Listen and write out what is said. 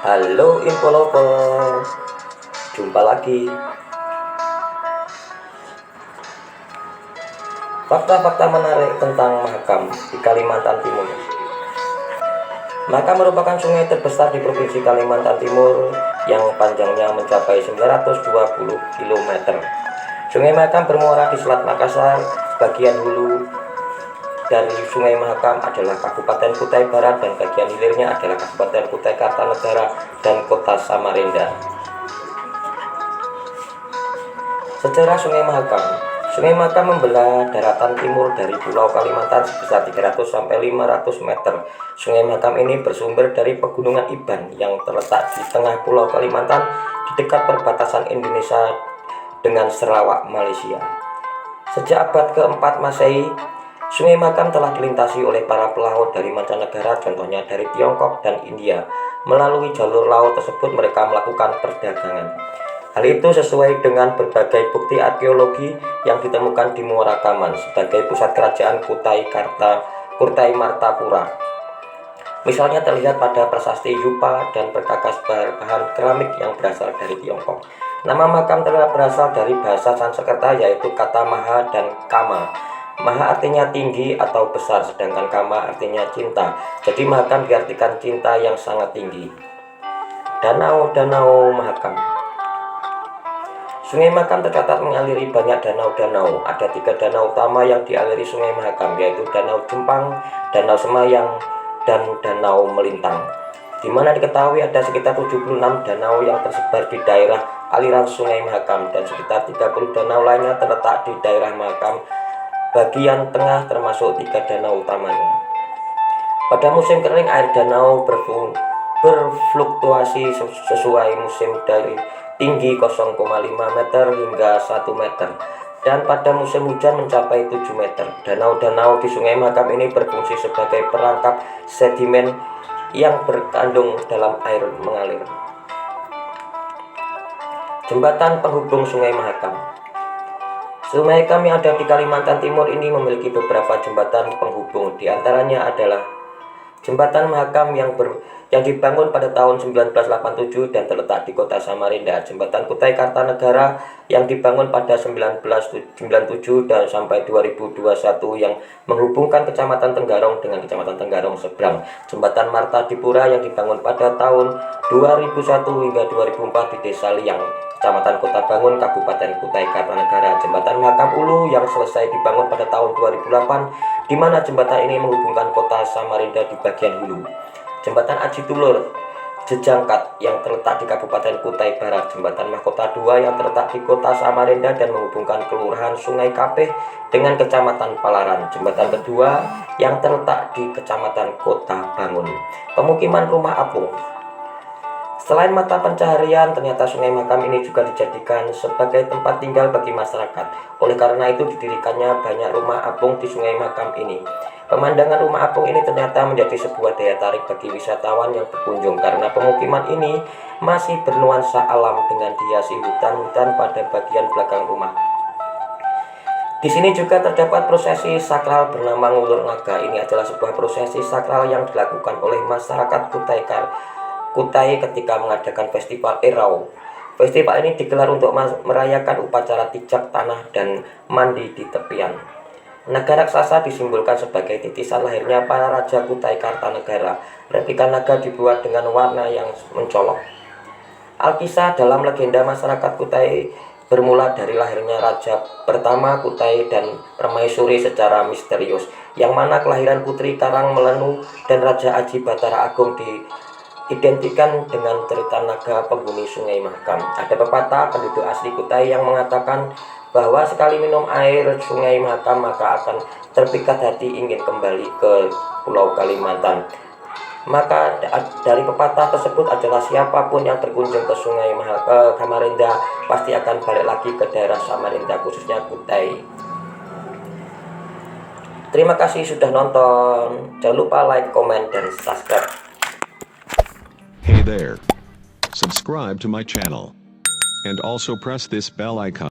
Halo info lover, jumpa lagi. Fakta-fakta menarik tentang Mahakam di Kalimantan Timur. Mahakam merupakan sungai terbesar di Provinsi Kalimantan Timur yang panjangnya mencapai 920 km. Sungai Mahakam bermuara di Selat Makassar. Bagian hulu dari Sungai Mahakam adalah Kabupaten Kutai Barat dan bagian hilirnya adalah Kabupaten Kutai Kartanegara dan Kota Samarinda. Sejarah Sungai Mahakam. Sungai Mahakam membelah daratan timur dari Pulau Kalimantan sebesar 300 sampai 500 meter. Sungai Mahakam ini bersumber dari Pegunungan Iban yang terletak di tengah Pulau Kalimantan di dekat perbatasan Indonesia dengan Sarawak, Malaysia. Sejak abad ke-4 Masehi, Sungai Mahakam telah dilintasi oleh para pelaut dari mancanegara, contohnya dari Tiongkok dan India. Melalui jalur laut tersebut mereka melakukan perdagangan. Hal itu sesuai dengan berbagai bukti arkeologi yang ditemukan di Muara Kaman sebagai pusat kerajaan Kutai Martapura. Misalnya terlihat pada prasasti Yupa dan perkakas bahan keramik yang berasal dari Tiongkok. Nama Mahakam telah berasal dari bahasa Sanskerta yaitu kata Maha dan Kama. Maha artinya tinggi atau besar, sedangkan Kama artinya cinta. Jadi Mahakam diartikan cinta yang sangat tinggi. Danau-danau Mahakam. Sungai Mahakam tercatat mengaliri banyak danau-danau. Ada 3 danau utama yang dialiri Sungai Mahakam, yaitu Danau Jempang, Danau Semayang, dan Danau Melintang, di mana diketahui ada sekitar 76 danau yang tersebar di daerah aliran Sungai Mahakam dan sekitar 30 danau lainnya terletak di daerah Mahakam bagian tengah termasuk 3 danau utamanya. Pada musim kering air danau berfluktuasi sesuai musim dari tinggi 0,5 meter hingga 1 meter dan pada musim hujan mencapai 7 meter. Danau-danau di Sungai Mahakam ini berfungsi sebagai perangkap sedimen yang berkandung dalam air mengalir. Jembatan penghubung Sungai Mahakam. Sungai kami ada di Kalimantan Timur ini memiliki beberapa jembatan penghubung. Di antaranya adalah Jembatan Mahakam yang dibangun pada tahun 1987 dan terletak di Kota Samarinda. Jembatan Kutai Kartanegara yang dibangun pada 1997 dan sampai 2021 yang menghubungkan Kecamatan Tenggarong dengan Kecamatan Tenggarong seberang. Jembatan Marta Dipura yang dibangun pada tahun 2001 hingga 2004 di Desa Liang, Kecamatan Kota Bangun, Kabupaten Kutai Kartanegara. Jembatan Mahakam Ulu yang selesai dibangun pada tahun 2008, di mana jembatan ini menghubungkan Kota Samarinda di bagian hulu. Jembatan Aji Tulur Jejangkat yang terletak di Kabupaten Kutai Barat. Jembatan Mahkota 2 yang terletak di Kota Samarinda dan menghubungkan Kelurahan Sungai Kapeh dengan Kecamatan Palaran. Jembatan kedua yang terletak di Kecamatan Kota Bangun. Pemukiman rumah apung. Selain mata pencaharian, ternyata Sungai Mahakam ini juga dijadikan sebagai tempat tinggal bagi masyarakat. Oleh karena itu didirikannya banyak rumah apung di Sungai Mahakam ini. Pemandangan rumah apung ini ternyata menjadi sebuah daya tarik bagi wisatawan yang berkunjung karena pemukiman ini masih bernuansa alam dengan dihiasi hutan-hutan pada bagian belakang rumah. Di sini juga terdapat prosesi sakral bernama Ngulur Naga. Ini adalah sebuah prosesi sakral yang dilakukan oleh masyarakat Kutai ketika mengadakan festival Erau. Festival ini digelar untuk merayakan upacara tijak tanah dan mandi di tepian. Naga raksasa disimbolkan sebagai titisan lahirnya para raja Kutai Kartanegara. Replika naga dibuat dengan warna yang mencolok. Alkisah dalam legenda masyarakat Kutai bermula dari lahirnya raja pertama Kutai dan permaisuri secara misterius, yang mana kelahiran Putri Karang Melenu dan Raja Aji Batara Agung diidentikan dengan cerita naga penghuni Sungai Mahakam. Ada pepatah penduduk asli Kutai yang mengatakan bahwa sekali minum air Sungai Mahakam maka akan terpikat hati ingin kembali ke Pulau Kalimantan. Maka dari pepatah tersebut adalah siapapun yang berkunjung ke Sungai Samarinda pasti akan balik lagi ke daerah Samarinda, khususnya Kutai. Terima kasih sudah nonton. Jangan lupa like, comment, dan subscribe. Hey there. Subscribe to my channel. And also press this bell icon.